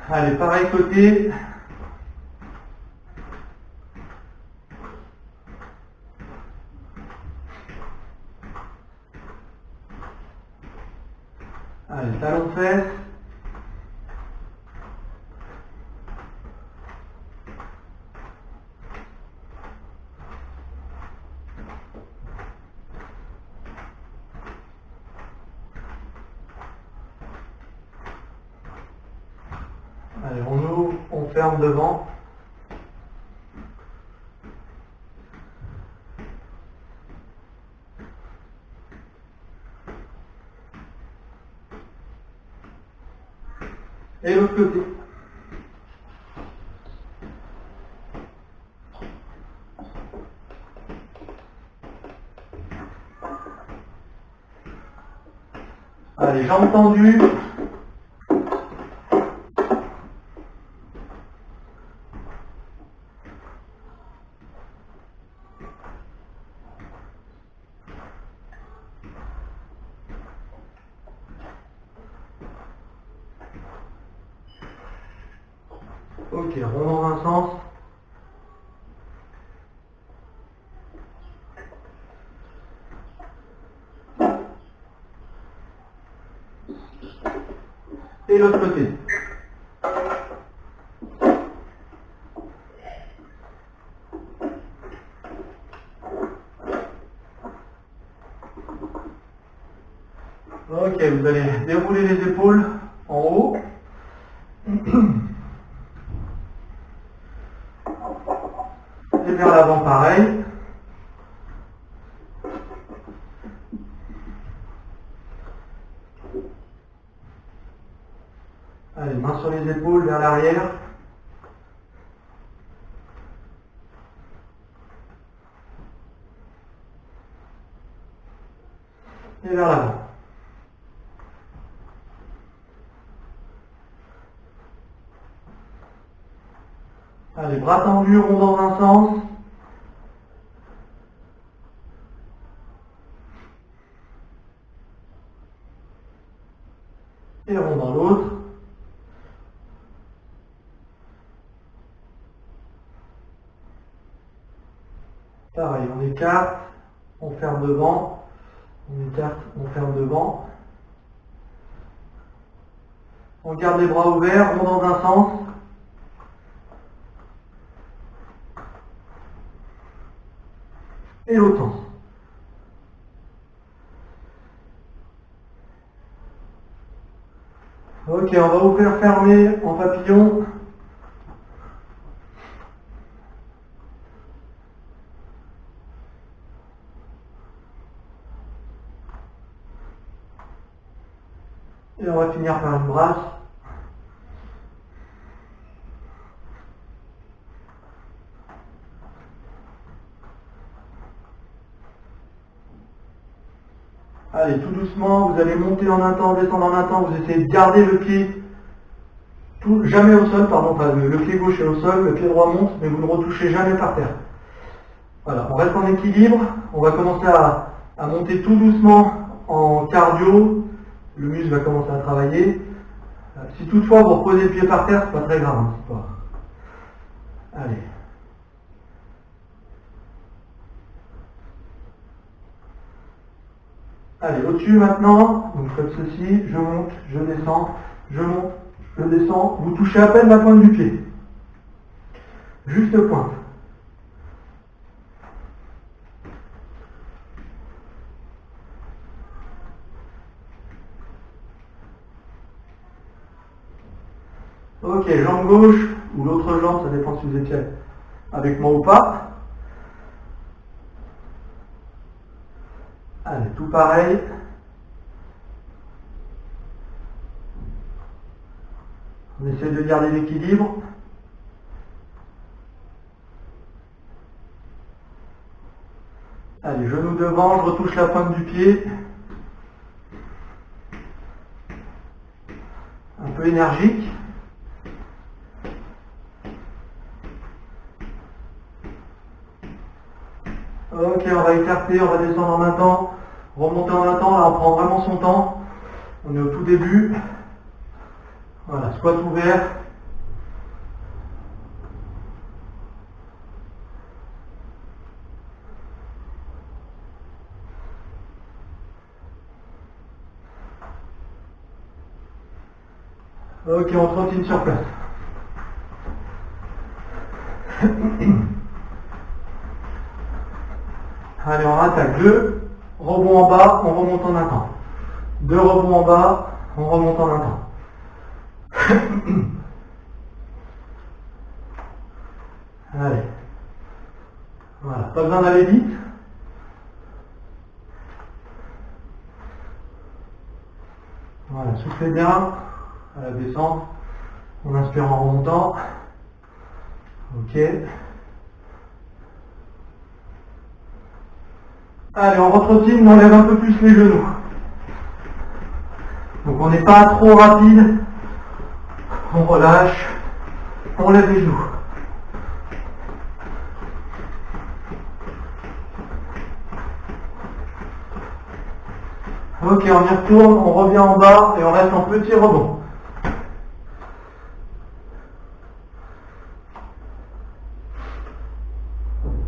Allez, pareil côté. Allez, talon fesse. Allez, on ouvre, on ferme devant. Et l'autre côté. Allez, jambes tendues. Ok, rond dans un sens. Et l'autre côté. Ok, vous allez dérouler les épaules en haut. Et vers l'avant pareil. Allez, main sur les épaules vers l'arrière. Et vers l'avant. Allez, bras tendus, rond dans un sens. Et rond dans l'autre. Pareil, on écarte, on ferme devant. On écarte, on ferme devant. On garde les bras ouverts, rond dans un sens. Et l'autre sens. Ok, on va ouvrir, fermer en papillon. Et on va finir par une brasse. Allez, tout doucement, vous allez monter en un temps, descendre en un temps, vous essayez de garder le pied jamais au sol, pardon, enfin, le pied gauche est au sol, le pied droit monte, mais vous ne retouchez jamais par terre. Voilà, on reste en équilibre, on va commencer à monter tout doucement en cardio, le muscle va commencer à travailler. Si toutefois vous reposez le pied par terre, c'est pas très grave, hein, c'est pas... Allez. Allez, au-dessus maintenant, donc faites ceci, je monte, je descends, je monte, je descends, vous touchez à peine la pointe du pied. Juste pointe. Ok, jambe gauche, ou l'autre jambe, ça dépend si vous étiez avec moi ou pas. Allez, tout pareil. On essaie de garder l'équilibre. Allez, genou devant, je retouche la pointe du pied. Un peu énergique. Ok, on va écarter, on va descendre en un temps, remonter en un temps, là on prend vraiment son temps. On est au tout début. Voilà, squat ouvert. Ok, on trottine sur place. Allez, on attaque. 2 rebonds en bas, on remonte en un temps. 2 rebonds en bas, on remonte en un temps. Allez. Voilà, pas besoin d'aller vite. Voilà, soufflez bien à la descente. On inspire en remontant. Ok. Allez, on retrottine, on lève un peu plus les genoux. Donc on n'est pas trop rapide. On relâche. On lève les genoux. Ok, on y retourne, on revient en bas et on reste en petit rebond.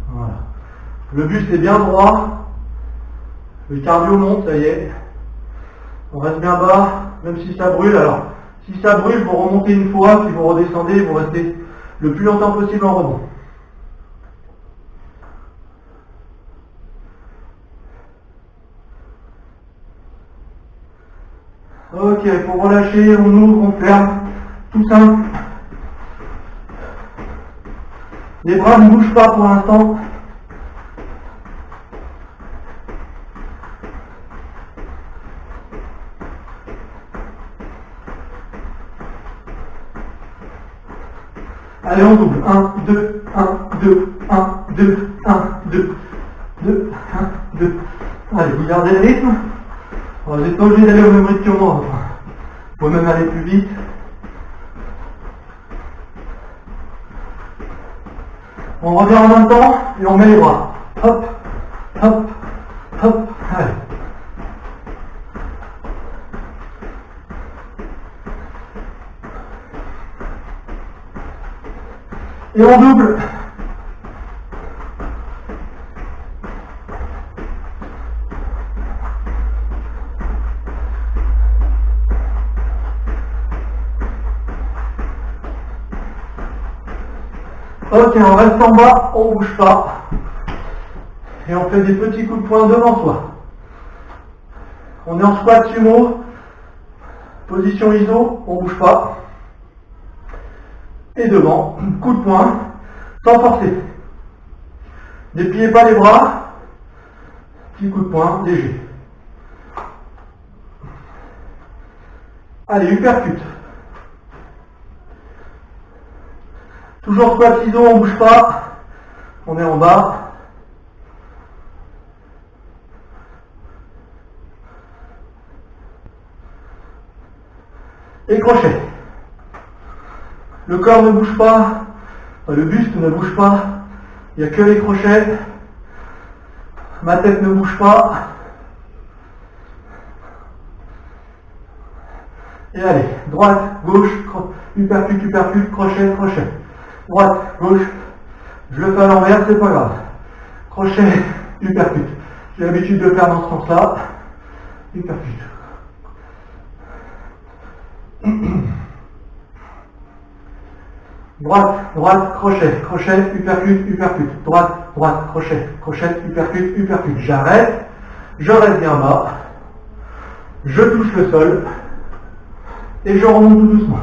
Voilà. Le buste est bien droit. Le cardio monte, ça y est. On reste bien bas, même si ça brûle. Alors, si ça brûle, vous remontez une fois, puis vous redescendez et vous restez le plus longtemps possible en rebond. Ok, pour relâcher, on ouvre, on ferme. Tout simple. Les bras ne bougent pas pour l'instant. Allez, on double. 1, 2, 1, 2, 1, 2, 1, 2, 2, 1, 2. Allez, vous gardez le rythme. Vous n'êtes pas obligé d'aller au même rythme que moi. Vous pouvez même aller plus vite. On revient en même temps et on met les bras. Hop, hop, hop. Allez. Et on double. Ok, on reste en bas, on ne bouge pas. Et on fait des petits coups de poing devant soi. On est en squat sumo. Position ISO, on ne bouge pas. Et devant, coup de poing, sans forcer. Dépliez pas les bras. Petit coup de poing, léger. Allez, uppercut. Toujours squat ISO, on ne bouge pas. On est en bas. Et crochet. Le corps ne bouge pas. Le buste ne bouge pas. Il n'y a que les crochets. Ma tête ne bouge pas. Et allez, droite, gauche, uppercut, uppercut, crochet, crochet. Droite, gauche, je le fais à l'envers, c'est pas grave. Crochet, uppercut. J'ai l'habitude de le faire dans ce sens-là. Uppercut. Droite, droite, crochet, crochet, uppercut, uppercut. Droite, droite, crochet, crochet, uppercut, uppercut. J'arrête, je reste bien bas, je touche le sol et je remonte tout doucement.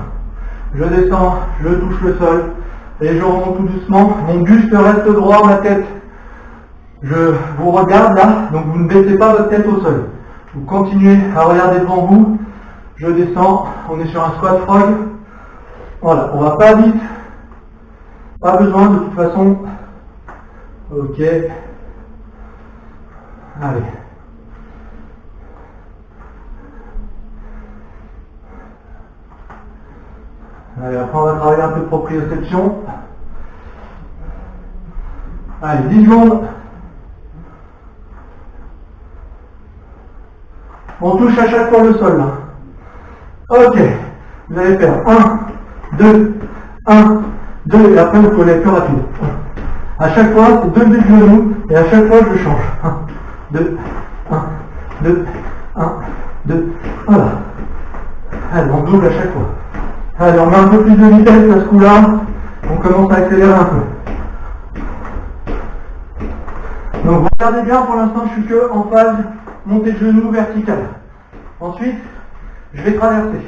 Je descends, je touche le sol et je remonte tout doucement. Mon buste reste droit, ma tête. Je vous regarde là, donc vous ne baissez pas votre tête au sol. Vous continuez à regarder devant vous. Je descends, on est sur un squat frog. Voilà, on va pas vite. Pas besoin de toute façon. Ok. Allez. Allez, après on va travailler un peu de proprioception. Allez, 10 secondes. On touche à chaque fois le sol là. Ok. Vous allez faire 1, 2, 1, 2, et après vous pouvez aller plus rapide. À chaque fois, c'est 2 buts de genoux, et à chaque fois je change. 1, 2, 1, 2, 1, 2. Voilà. Allez, on double à chaque fois. Allez, on met un peu plus de vitesse à ce coup-là. On commence à accélérer un peu. Donc regardez bien, pour l'instant je suis que en phase montée de genou verticale. Ensuite, je vais traverser.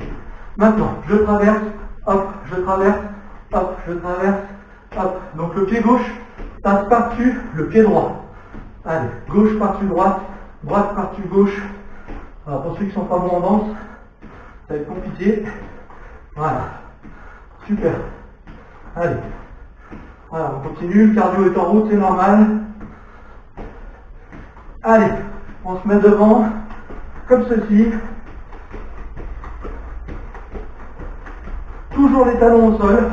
Maintenant, je traverse, hop, je traverse, hop, je traverse, hop. Donc le pied gauche passe par-dessus le pied droit. Allez, gauche par-dessus droite, droite par-dessus gauche. Alors pour ceux qui ne sont pas bons en danse, ça va être compliqué. Voilà. Super. Allez. Voilà, on continue. Le cardio est en route, c'est normal. Allez, on se met devant, comme ceci. Toujours les talons au sol.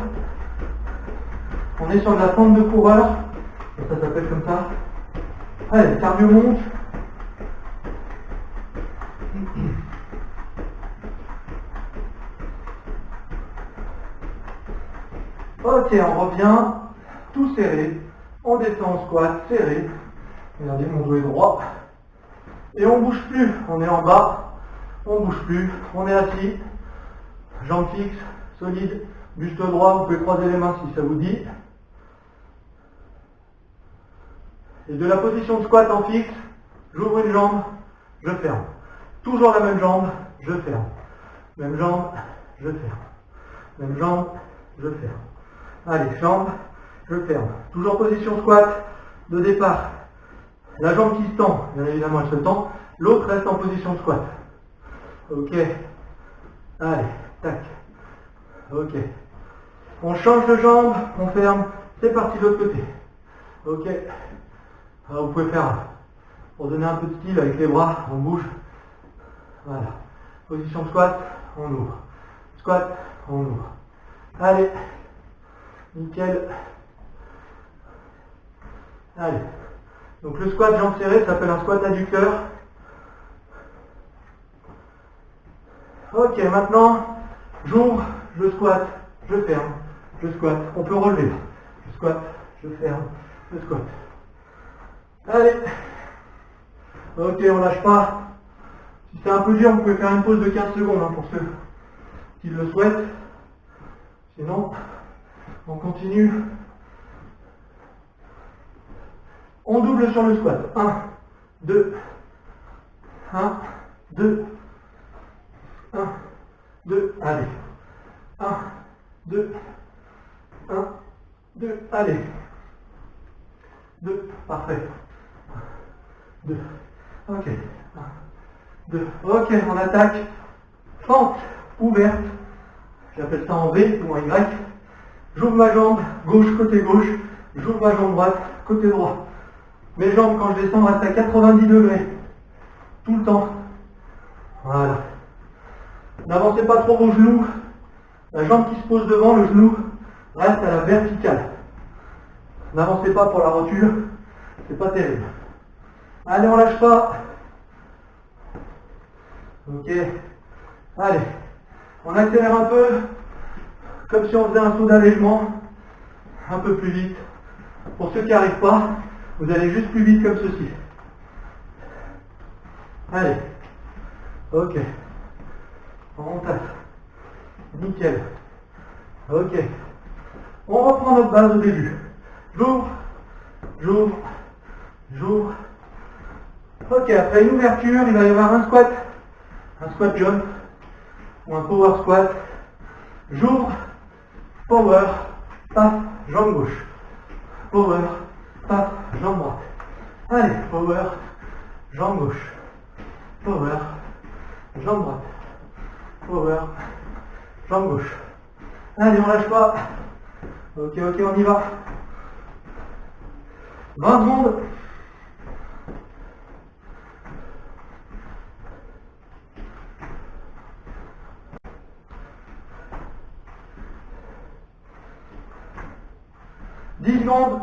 On est sur de la fente de coureur. Ça s'appelle comme ça. Allez, le cardio monte. Ok, on revient, tout serré. On descend en squat, serré. Regardez, mon dos est droit. Et on bouge plus. On est en bas. On bouge plus. On est assis. Jambes fixes, solides. Buste droit. Vous pouvez croiser les mains si ça vous dit. Et de la position de squat en fixe, j'ouvre une jambe, je ferme. Toujours la même jambe, je ferme. Même jambe, je ferme. Même jambe, je ferme. Allez, jambe, je ferme. Toujours position squat de départ. La jambe qui se tend, bien évidemment elle se tend. L'autre reste en position squat. Ok. Allez, tac. Ok. On change de jambe, on ferme. C'est parti de l'autre côté. Ok. Alors vous pouvez faire, pour donner un peu de style avec les bras, on bouge. Voilà. Position de squat, on ouvre. Squat, on ouvre. Allez. Nickel. Allez. Donc le squat jambes serrées s'appelle un squat adducteur. Ok, maintenant, j'ouvre, je squat, je ferme, je squat. On peut relever. Je squat, je ferme, je squat. Allez. Ok, on lâche pas. Si c'est un peu dur, vous pouvez faire une pause de 15 secondes hein, pour ceux qui le souhaitent. Sinon, on continue. On double sur le squat. 1, 2, 1, 2, 1, 2, allez. 1, 2, 1, 2, allez. 2, parfait. 2, ok. 1, 2, ok, on attaque. Fente ouverte. J'appelle ça en V ou en Y. J'ouvre ma jambe gauche, côté gauche. J'ouvre ma jambe droite, côté droit. Mes jambes, quand je descends, restent à 90 degrés. Tout le temps. Voilà. N'avancez pas trop vos genoux. La jambe qui se pose devant, le genou, reste à la verticale. N'avancez pas pour la rotule. C'est pas terrible. Allez, on lâche pas. Ok. Allez. On accélère un peu. Comme si on faisait un saut d'allègement. Un peu plus vite. Pour ceux qui n'y arrivent pas, vous allez juste plus vite comme ceci. Allez. Ok. On tape. Nickel. Ok. On reprend notre base au début. J'ouvre. J'ouvre. J'ouvre. Ok, après une ouverture, il va y avoir un squat jump ou un power squat. J'ouvre, power, paf, jambe gauche. Power, paf, jambe droite. Allez, power, jambe gauche. Power, jambe droite. Power, jambe gauche. Allez, on lâche pas. Ok, on y va. 20 secondes. Secondes.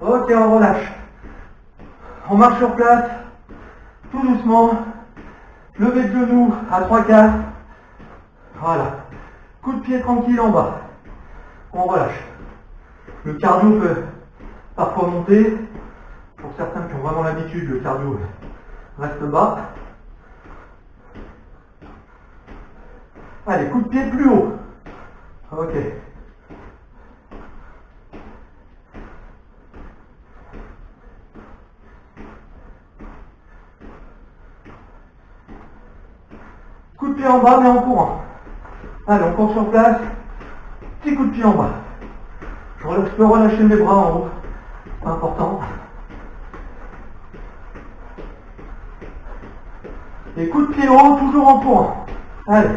Ok, on relâche. On marche sur place, tout doucement. Lever de genoux à 3/4. Voilà. Coup de pied tranquille en bas. On relâche. Le cardio peut parfois monter. Pour certains qui ont vraiment l'habitude, le cardio reste bas. Allez, coup de pied plus haut. Ok. Coup de pied en bas, mais en courant. Allez, on court sur place. Petit coup de pied en bas. Je peux relâcher mes bras en haut. C'est important. Et coup de pied haut, toujours en courant. Allez.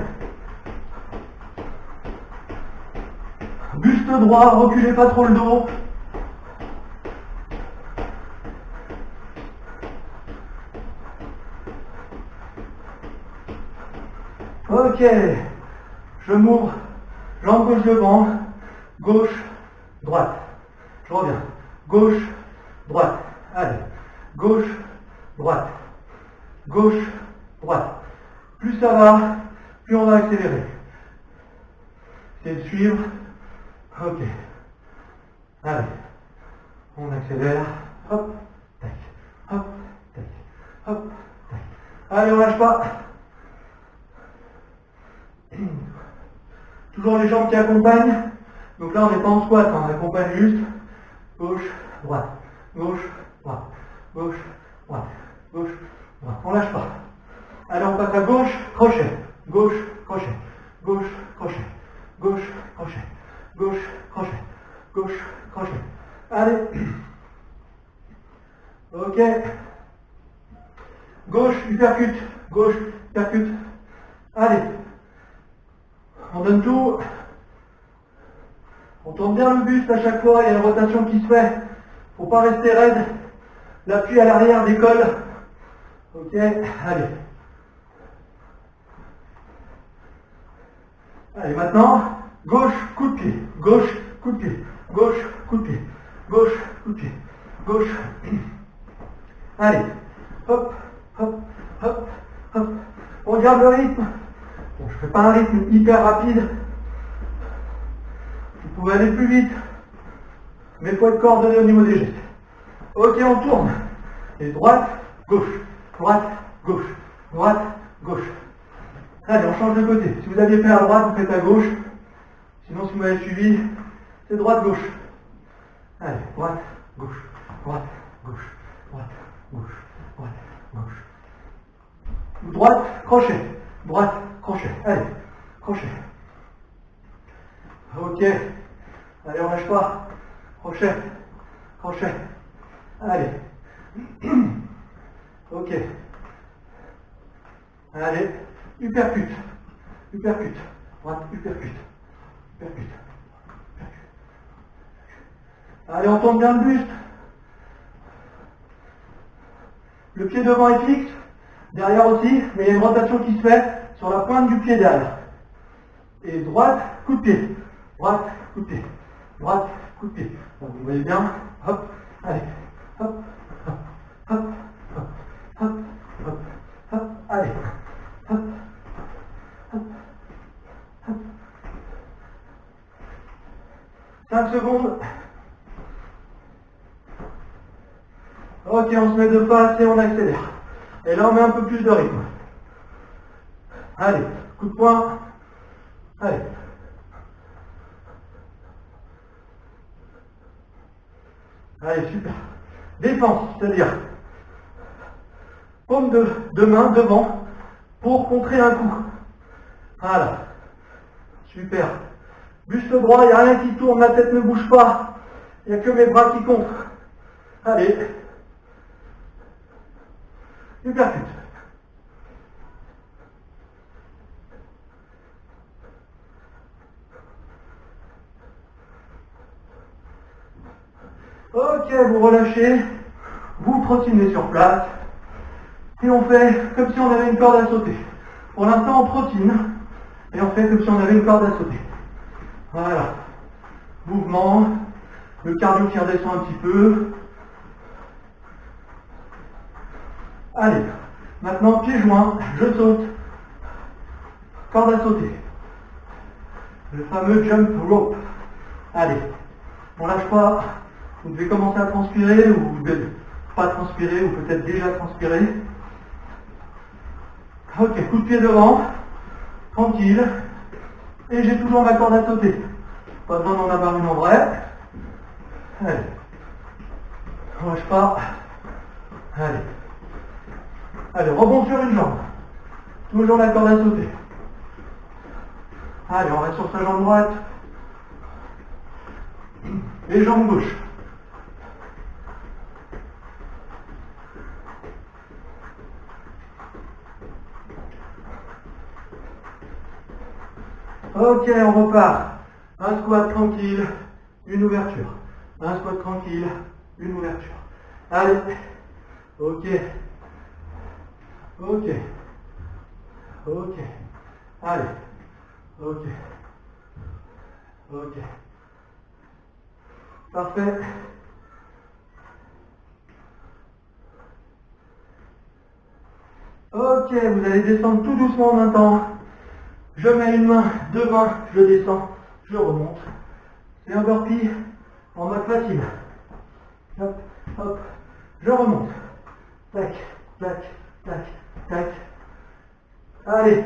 Buste droit, reculez pas trop le dos. Ok. Je m'ouvre. Jambe gauche devant. Gauche, droite. Je reviens. Gauche, droite. Allez. Gauche, droite. Gauche, droite. Plus ça va, plus on va accélérer. Essayez de suivre. Ok. Allez. On accélère. Hop, tac. Hop, tac. Hop, tac. Allez, on lâche pas. Toujours les jambes qui accompagnent. Donc là, on n'est pas en squat, on accompagne juste. Gauche, droite. Gauche, droite. Gauche, droite. Gauche, droite. On lâche pas. Allez, on passe à gauche, crochet. Gauche, crochet. Gauche, crochet. Gauche, crochet. Gauche, crochet. Gauche, crochet. Allez. Ok. Gauche, uppercut. Gauche, uppercut. Allez. On donne tout. On tourne bien le buste à chaque fois, il y a une rotation qui se fait. Faut pas rester raide. L'appui à l'arrière décolle. Ok, allez. Allez, maintenant, gauche, coup de pied. Gauche, coup de pied. Gauche, coup de pied. Gauche, coup de pied. Gauche. Allez. Hop, hop, hop, hop. On garde le rythme. Bon, je ne fais pas un rythme hyper rapide. Vous pouvez aller plus vite. Mais il faut être coordonné au niveau des gestes. Ok, on tourne. Et droite, gauche. Droite, gauche. Droite, gauche. Allez, on change de côté. Si vous aviez fait à droite, vous faites à gauche. Sinon, si vous m'avez suivi, c'est droite-gauche. Allez, droite, gauche. Droite, gauche. Droite, gauche. Droite, gauche. Droite, crochet. Droite, crochet. Allez, crochet. Ok. Allez, on lâche pas. Crochet. Crochet. Allez. Ok. Allez. Uppercut. Uppercut. Droite, uppercut. Uppercut. Uppercut. Allez, on tourne bien le buste. Le pied devant est fixe. Derrière aussi, mais il y a une rotation qui se fait sur la pointe du pied derrière. Et droite, coup de pied. Droite, coup de pied. Droite, coup de pied. Donc, vous voyez bien. Hop. Allez. Hop. Hop. Hop. Hop. Hop. Hop. Hop. Allez. Hop. Hop. Hop. 5 secondes. Ok, on se met de face et on accélère. Et là, on met un peu plus de rythme. Allez, coup de poing. Allez. Allez, super. Défense, c'est-à-dire paume de main devant pour contrer un coup. Voilà. Super. Buste droit, il n'y a rien qui tourne, la tête ne bouge pas. Il n'y a que mes bras qui contrent. Allez. Uppercut. Ok, vous relâchez, vous trottinez sur place, et on fait comme si on avait une corde à sauter. Pour l'instant, on trottine, et on fait comme si on avait une corde à sauter. Voilà. Mouvement, le cardio qui redescend un petit peu. Allez, maintenant, pieds joints, je saute, corde à sauter. Le fameux jump rope. Allez, on lâche pas. Vous devez commencer à transpirer ou pas transpiré ou peut-être déjà transpiré. Ok, coup de pied devant, tranquille. Et j'ai toujours ma corde à sauter. Pas besoin d'en avoir une en vrai. Allez. On lâche pas. Allez. Allez, rebond sur une jambe. Toujours la corde à sauter. Allez, on reste sur sa jambe droite. Et jambe gauche. Ok, on repart. Un squat tranquille, une ouverture. Un squat tranquille, une ouverture. Allez. Ok. Ok. Ok. Allez. Ok. Ok. Parfait. Ok, vous allez descendre tout doucement en un temps. Je mets une main devant, je descends, je remonte. C'est un burpee en mode facile. Hop, hop, je remonte. Tac, tac, tac, tac. Allez.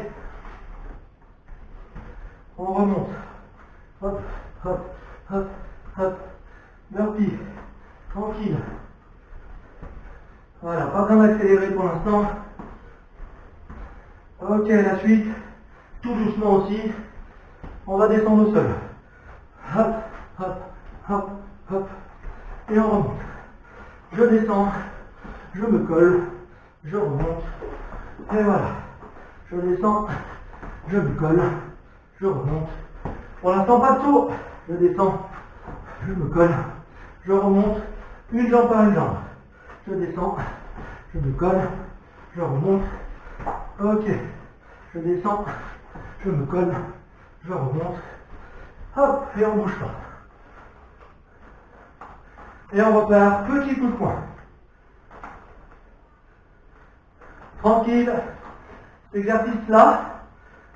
On remonte. Hop, hop, hop, hop. Burpee. Tranquille. Voilà, pas besoin d'accélérer pour l'instant. Ok, la suite. Tout doucement aussi. On va descendre au sol. Hop, hop, hop, hop. Et on remonte. Je descends. Je me colle. Je remonte. Et voilà. Je descends. Je me colle. Je remonte. Pour l'instant, pas de saut. Je descends. Je me colle. Je remonte. Une jambe par une jambe. Je descends. Je me colle. Je remonte. Ok. Je descends. Je me colle. Je remonte. Hop. Et on bouge pas. Et on repart. Petit coup de poing. Tranquille. Cet exercice-là,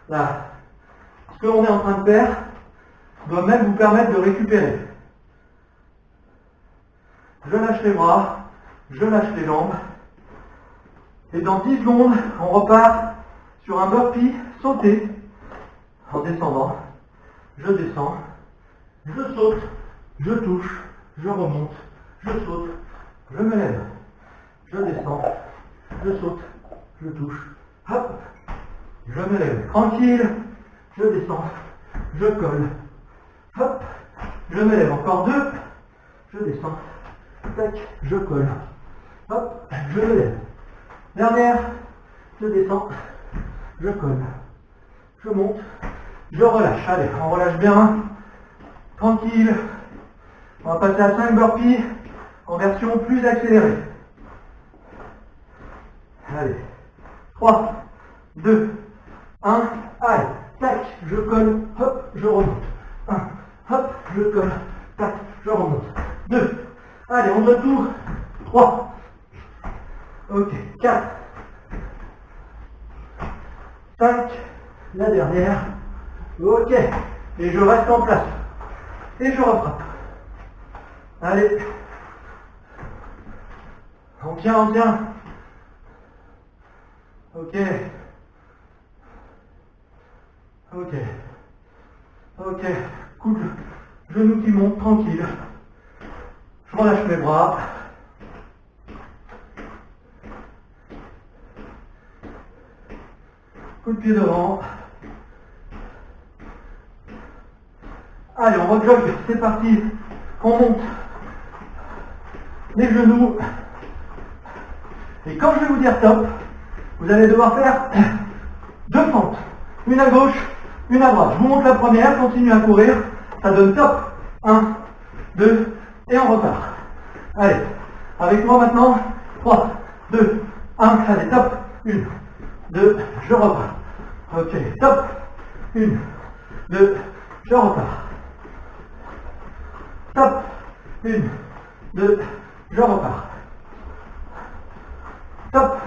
là, ce que l'on est en train de faire, doit même vous permettre de récupérer. Je lâche les bras, je lâche les jambes. Et dans 10 secondes, on repart sur un burpee sauté en descendant. Je descends, je saute, je touche, je remonte, je saute, je me lève, je descends, je saute, je touche, hop, je me lève. Tranquille, je descends, je colle, hop, je me lève. Encore 2, je descends, tac, je colle, hop, je me lève. Dernière, je descends, je colle, je monte, je relâche. Allez, on relâche bien, tranquille. On va passer à 5 burpees en version plus accélérée. Allez, 3, 2, 1, allez, tac, je colle, hop, je remonte. 1, hop, je colle, tac, je remonte. 2, allez, on retourne. 3, ok, 4, 5, la dernière, ok, et je reste en place, et je refrappe. Allez, on tient, ok, ok, ok, coup de genou qui monte, tranquille, je relâche mes bras, coup de pied devant. Allez, on rejogue, c'est parti. On monte les genoux. Et quand je vais vous dire top, vous allez devoir faire 2 fentes. Une à gauche, une à droite. Je vous montre la première, continue à courir. Ça donne top. 1, 2, et on repart. Allez, avec moi maintenant. 3, 2, 1, allez, top. 1, 2, je repars. Ok, top. 1, 2, je repars. Top. 1, 2, je repars. Top.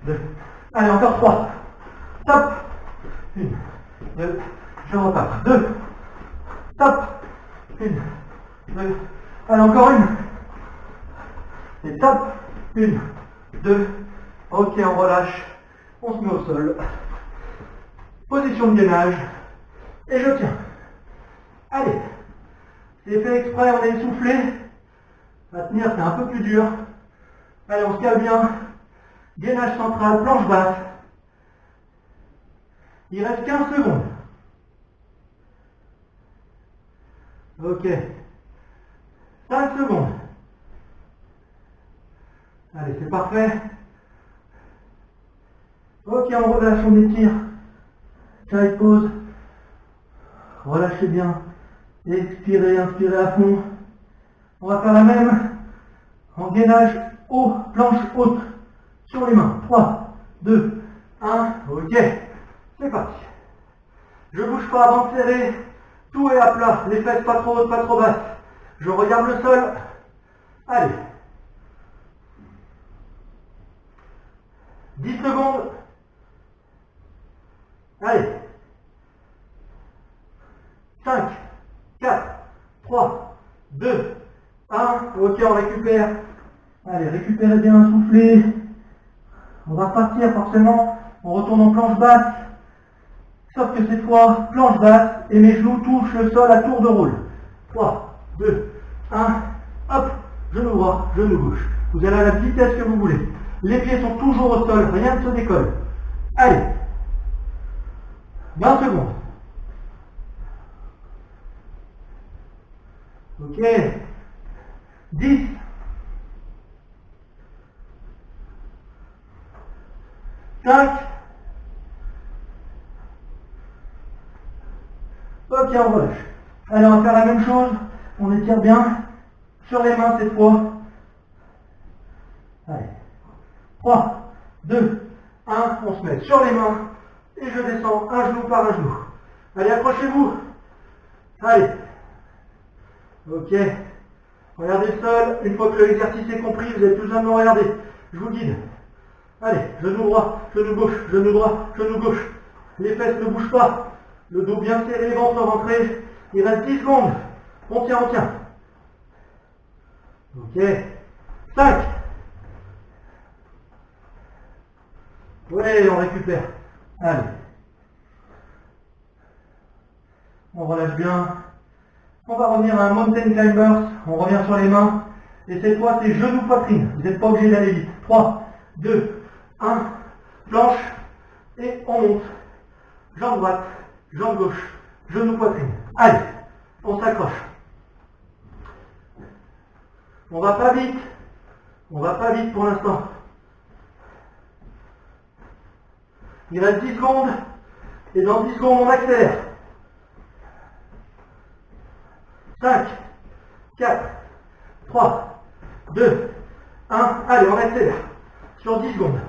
2. Allez, encore 3. Top. 1, 2, je repars. 2. Top. 1, 2. Allez, encore une. Et top. 1, 2. Ok, on relâche. On se met au sol. Position de gainage. Et je tiens. Allez. C'est fait exprès, on est essoufflé. À tenir, c'est un peu plus dur. Allez, on se cale bien. Gainage central, planche basse. Il reste 15 secondes. Ok. 5 secondes. Allez, c'est parfait. Ok, on relâche, on étire. Side pause. Relâchez bien. Expirez, inspirez à fond. On va faire la même en gainage haut, planche haute. Sur les mains. 3, 2, 1. Ok. C'est parti. Je bouge pas avant de serrer. Tout est à plat. Les fesses pas trop hautes, pas trop basses. Je regarde le sol. Allez. 10 secondes. Allez. 5, 4, 3, 2, 1. Ok, on récupère. Allez, récupérez bien, soufflez. On va repartir forcément. On retourne en planche basse. Sauf que cette fois, planche basse et mes genoux touchent le sol à tour de rôle. 3, 2, 1. Hop, genou droit, genou gauche. Vous allez à la vitesse que vous voulez. Les pieds sont toujours au sol, rien ne se décolle. Allez. 20 secondes. Ok. 10. 5. Ok, on relâche. Allez, on va faire la même chose. On étire bien. Sur les mains cette fois. Allez. 3, 2, 1. On se met sur les mains. Et je descends un genou par un genou. Allez, accrochez-vous. Allez. Ok. Regardez le sol. Une fois que l'exercice est compris, vous avez plus besoin de me regarder. Je vous guide. Allez, genou droit, genou gauche, genou droit, genou gauche. Les fesses ne bougent pas. Le dos bien serré, ventre rentré. Il reste 10 secondes. On tient, on tient. Ok. 5. Ouais, on récupère. Allez. On relâche bien. On va revenir à un mountain climbers. On revient sur les mains. Et cette fois, c'est genou poitrine. Vous n'êtes pas obligé d'aller vite. 3, 2, 1. Planche. Et on monte. Jambe droite, jambe gauche, genou poitrine. Allez, on s'accroche. On va pas vite. On va pas vite pour l'instant. Il reste 10 secondes. Et dans 10 secondes, on accélère. 5, 4, 3, 2, 1. Allez, on accélère. Sur 10 secondes.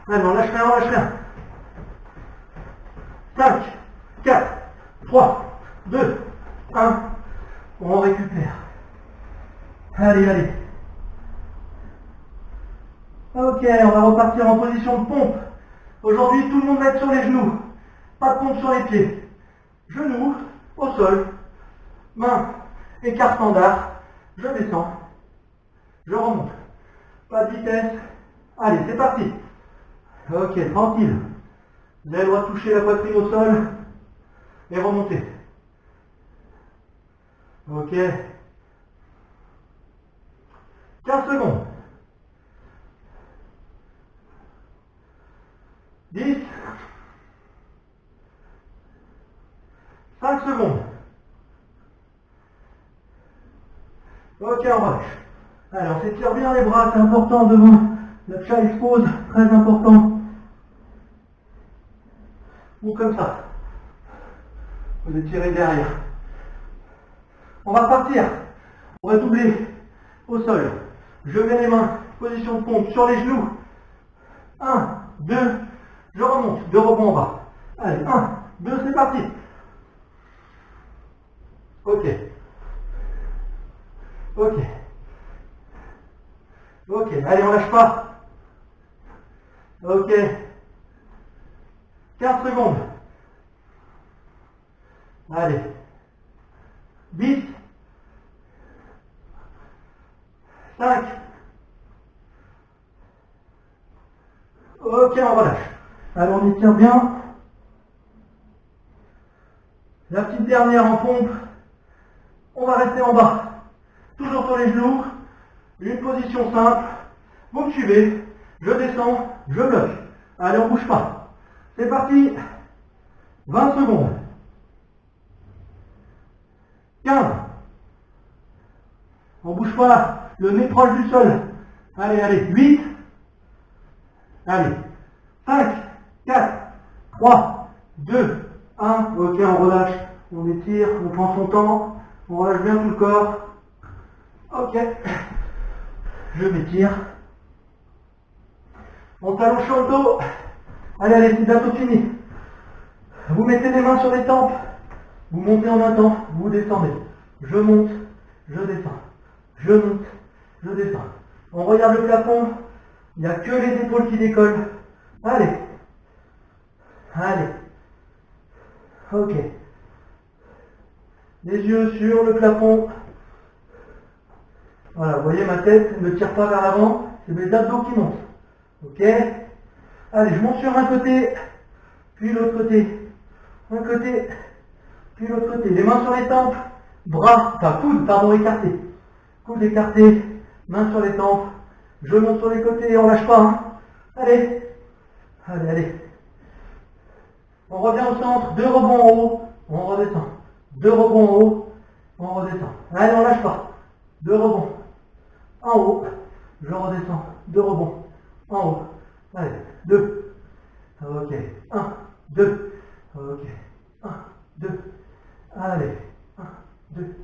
Allez, on lâche rien, on lâche rien. 5, 4, 3, 2, 1. On récupère. Allez, allez. Ok, on va repartir en position de pompe. Aujourd'hui, tout le monde va être sur les genoux. Pas de pompe sur les pieds. Genoux au sol. Main, écart standard. Je descends. Je remonte. Pas de vitesse. Allez, c'est parti. Ok, tranquille. Vous avez le droit de toucher la poitrine au sol et remonter. Ok. 15 secondes. 10. 5 secondes. Ok, on relâche. Allez, on s'étire bien les bras, c'est important devant la child's pose, très important. Ou comme ça. Vous étirez derrière. On va repartir. On va doubler au sol. Je mets les mains, position de pompe sur les genoux. 1, 2, je remonte, 2 rebonds en bas. Allez, 1, 2, c'est parti. Ok. Ok. Ok, allez, on lâche pas. Ok. 15 secondes. Allez. 10. 5. Ok, on relâche. Alors on y tient bien. La petite dernière en pompe. On va rester en bas. Toujours sur les genoux. Une position simple. Vous me suivez. Je descends, je bloque. Allez, on ne bouge pas. C'est parti. 20 secondes. 15. On ne bouge pas. Le nez proche du sol. Allez, allez. 8. Allez. 5, 4, 3, 2, 1. Ok, on relâche. On étire, on prend son temps. On relâche bien tout le corps. Ok. Je m'étire. On s'allonge sur le dos. Allez, allez, c'est bientôt fini. Vous mettez les mains sur les tempes. Vous montez en un temps. Vous descendez. Je monte. Je descends. Je monte. Je descends. On regarde le plafond. Il n'y a que les épaules qui décollent. Allez. Allez. Ok. Les yeux sur le plafond. Voilà, vous voyez ma tête ne tire pas vers l'avant. C'est mes abdos qui montent. Ok. Allez, je monte sur un côté, puis l'autre côté. Un côté, puis l'autre côté. Les mains sur les tempes. Bras, enfin coudes, pardon, écartés. Coudes écartés. Mains sur les tempes. Je monte sur les côtés, on lâche pas. Hein. Allez. Allez, allez. On revient au centre, 2 rebonds en haut, on redescend. 2 rebonds en haut, on redescend. Allez, on lâche pas. 2 rebonds en haut, je redescends. 2 rebonds en haut. Allez, 2. Ok. 1, 2. Ok. 1, 2. Allez. 1, 2.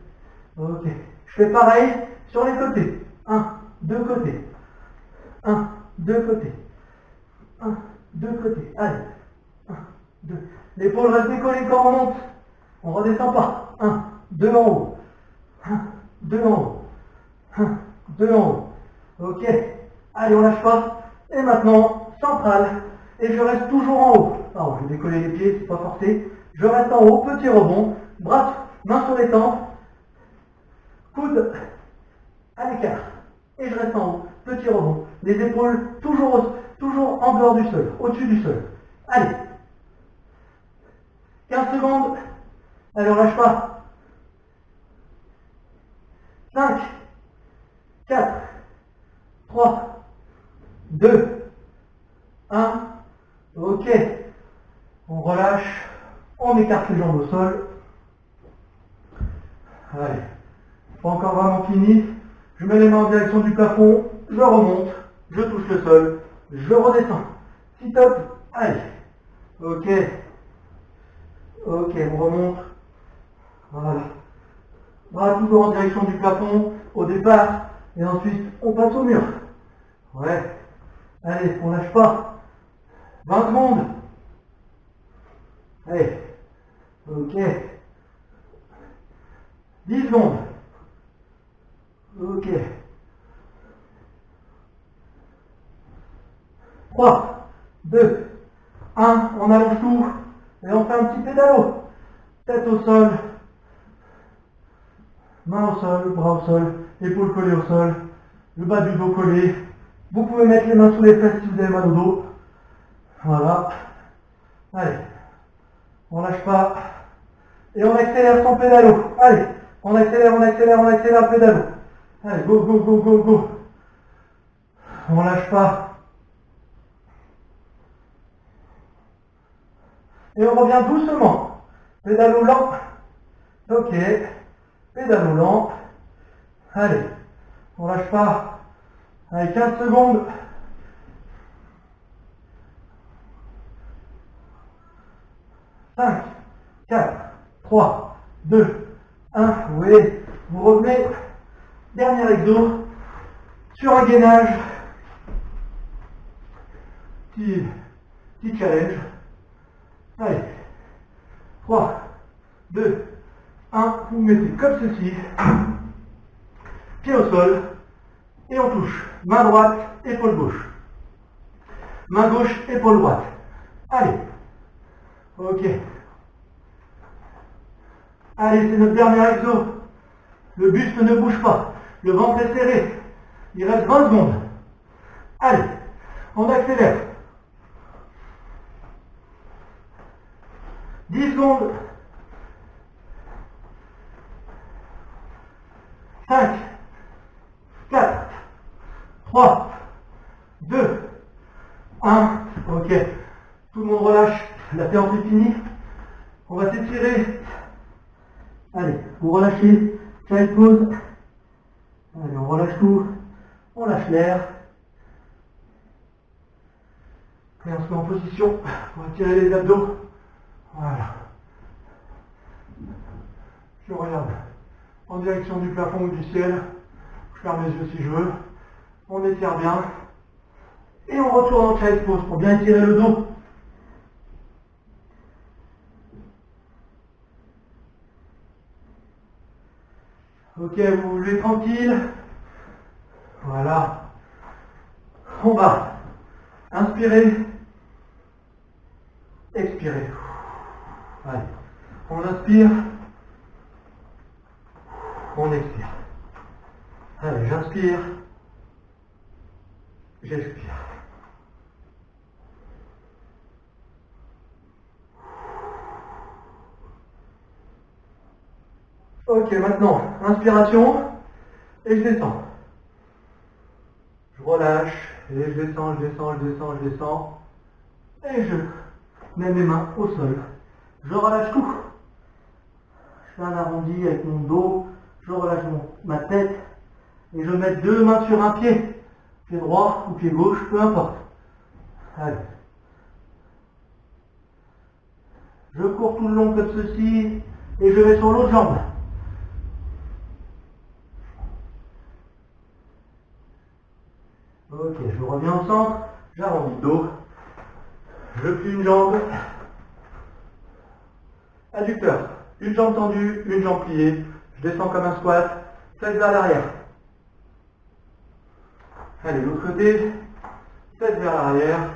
Ok. Je fais pareil sur les côtés. 1, 2 côtés. 1, 2 côtés. 1, 2 côtés. Allez. 1, 2. L'épaule reste décollée quand on monte. On ne redescend pas. 1, 2 en haut. 1, 2 en haut. 1, 2 en haut. Ok. Allez, on lâche pas. Et maintenant, centrale. Et je reste toujours en haut. Alors, je vais décoller les pieds, c'est pas forcé. Je reste en haut, petit rebond. Bras, main sur les tempes. Coude à l'écart. Et je reste en haut, petit rebond. Les épaules toujours en dehors du sol, au-dessus du sol. Allez. 15 secondes. Allez, on lâche pas. 5, 4, 3, 2, 1. Ok. On relâche. On écarte les jambes au sol. Allez. Pas encore vraiment fini. Je mets les mains en direction du plafond. Je remonte. Je touche le sol. Je redescends. Sit-up. Allez. Ok. Ok, on remonte. Voilà. Bras toujours en direction du plafond au départ. Et ensuite, on passe au mur. Ouais. Allez, on lâche pas. 20 secondes. Allez. Ok. 10 secondes. Ok. 3, 2, 1. On allonge tout. Et on fait un petit pédalo. Tête au sol. Main au sol, bras au sol, épaules collées au sol, le bas du dos collé. Vous pouvez mettre les mains sous les fesses si vous avez mal au dos. Voilà. Allez. On lâche pas. Et on accélère son pédalo. Allez. On accélère, le pédalo. Allez, go, go, go, go, go. On lâche pas. Et on revient doucement. Pédalo lent. Ok. Pédalo lent. Allez. On lâche pas. Allez, 15 secondes. 5, 4, 3, 2, 1. Oui. Vous revenez. Dernier exo. Sur un gainage. Petit challenge. Allez. 3, 2, 1. Vous mettez comme ceci. Pied au sol. Et on touche. Main droite, épaule gauche. Main gauche, épaule droite. Allez. Ok. Allez, c'est notre dernier exo. Le buste ne bouge pas. Le ventre est serré. Il reste 20 secondes. Allez, on accélère. 10 secondes. 5, 4, 3, 2, 1. Ok. Tout le monde relâche. La séance est finie. On va s'étirer. Allez, vous relâchez. Child pose. Allez, on relâche tout. On lâche l'air. Et on se met en position pour étirer les abdos. Voilà. Je regarde en direction du plafond ou du ciel. Je ferme les yeux si je veux. On étire bien. Et on retourne en child pose pour bien étirer le dos. Ok, vous vous levez tranquille. Voilà. On va inspirer, expirer. Allez. On inspire, on expire. Allez, j'inspire, j'expire. Ok, maintenant, inspiration, et je descends. Je relâche, et je descends, je descends, je descends, je descends. Et je mets mes mains au sol. Je relâche tout. Je fais un arrondi avec mon dos, je relâche ma tête, et je mets 2 mains sur un pied. Pied droit ou pied gauche, peu importe. Allez. Je cours tout le long comme ceci, et je vais sur l'autre jambe. Ok, je reviens au centre, j'arrondis le dos, je plie une jambe, adducteur, une jambe tendue, une jambe pliée, je descends comme un squat, tête vers l'arrière. Allez, l'autre côté, tête vers l'arrière,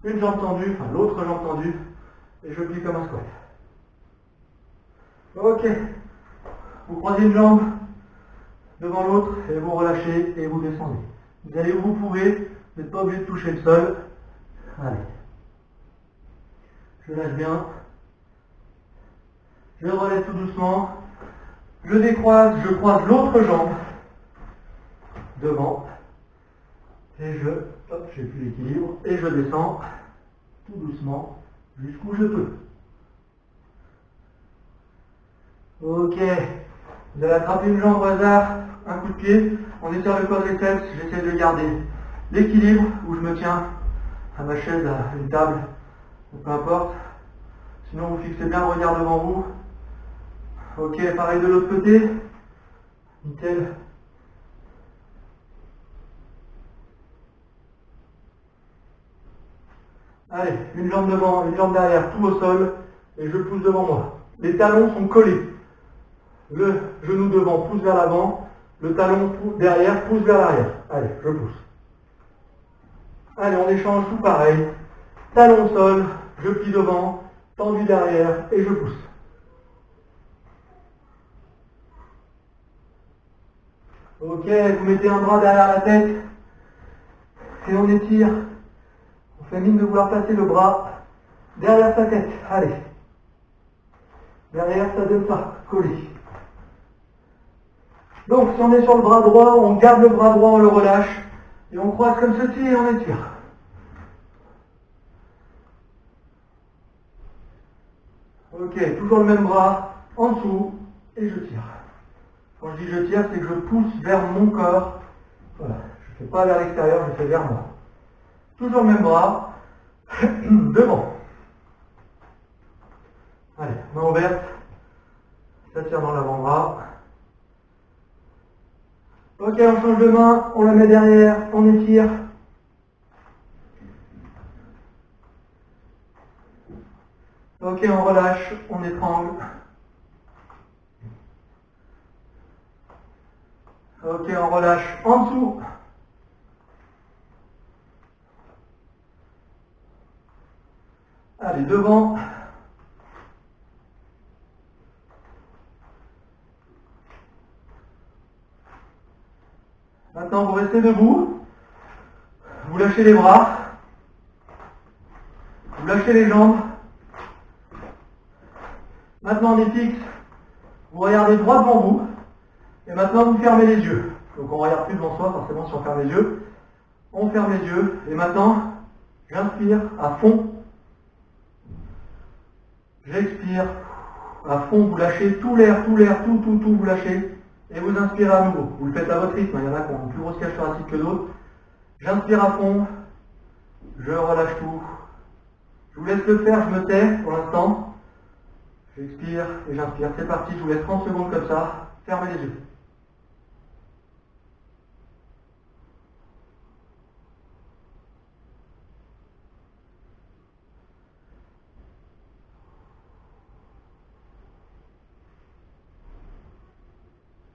une jambe tendue, enfin l'autre jambe tendue, et je plie comme un squat. Ok, vous croisez une jambe devant l'autre, et vous relâchez, et vous descendez. Vous allez où vous pouvez, vous n'êtes pas obligé de toucher le sol. Allez. Je lâche bien. Je relève tout doucement. Je décroise, je croise l'autre jambe devant. Et j'ai plus l'équilibre. Et je descends tout doucement jusqu'où je peux. Ok. Vous allez attraper une jambe au hasard, un coup de pied. On étire le quadriceps, j'essaie de garder l'équilibre où je me tiens à ma chaise, à une table, peu importe. Sinon vous fixez bien le regard devant vous. Ok, pareil de l'autre côté. Nickel. Allez, une jambe devant, une jambe derrière, tout au sol, et je pousse devant moi. Les talons sont collés. Le genou devant pousse vers l'avant, le talon derrière pousse vers l'arrière. Allez, je pousse. Allez, on échange tout pareil. Talon au sol, je plie devant, tendu derrière, et je pousse. Ok, vous mettez un bras derrière la tête, et on étire. On fait mine de vouloir passer le bras derrière sa tête. Allez. Derrière, ça donne ça, collé. Donc, si on est sur le bras droit, on garde le bras droit, on le relâche, et on croise comme ceci et on étire. Ok, toujours le même bras, en dessous, et je tire. Quand je dis je tire, c'est que je pousse vers mon corps. Voilà, je ne fais pas vers l'extérieur, je fais vers moi. Toujours le même bras, devant. Allez, main ouverte, ça tire dans l'avant-bras. Ok, on change de main, on la met derrière, on étire. Ok, on relâche, on étrangle. Ok, on relâche en dessous. Allez, devant. Maintenant, vous restez restez debout. Vous lâchez les bras. Vous lâchez les jambes. Maintenant on est fixe. Vous regardez droit devant vous. Et maintenant vous fermez les yeux. Donc on ne regarde plus devant soi, forcément si on ferme les yeux. On ferme les yeux. Et maintenant, j'inspire à fond. J'expire à fond. Vous lâchez tout l'air, tout, vous lâchez. Et vous inspirez à nouveau. Vous le faites à votre rythme. Il y en a qui ont une plus grosse cage thoracique que d'autres. J'inspire à fond. Je relâche tout. Je vous laisse le faire, je me tais pour l'instant. J'expire et j'inspire. C'est parti, je vous laisse 30 secondes comme ça. Fermez les yeux.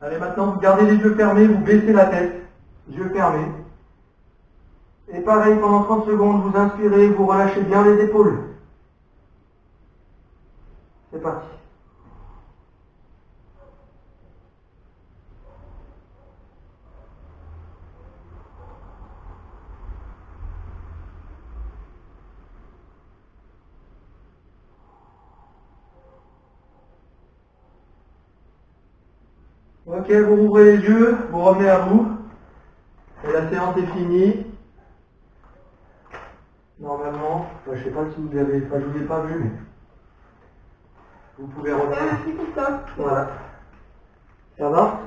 Allez, maintenant, vous gardez les yeux fermés, vous baissez la tête. Yeux fermés. Et pareil, pendant 30 secondes, vous inspirez, vous relâchez bien les épaules. C'est parti. Ok, vous rouvrez les yeux, vous revenez à vous. Et la séance est finie. Normalement, je ne sais pas si vous avez, je ne vous ai pas vu, mais vous pouvez revenir. Merci pour ça. Voilà. Ça va?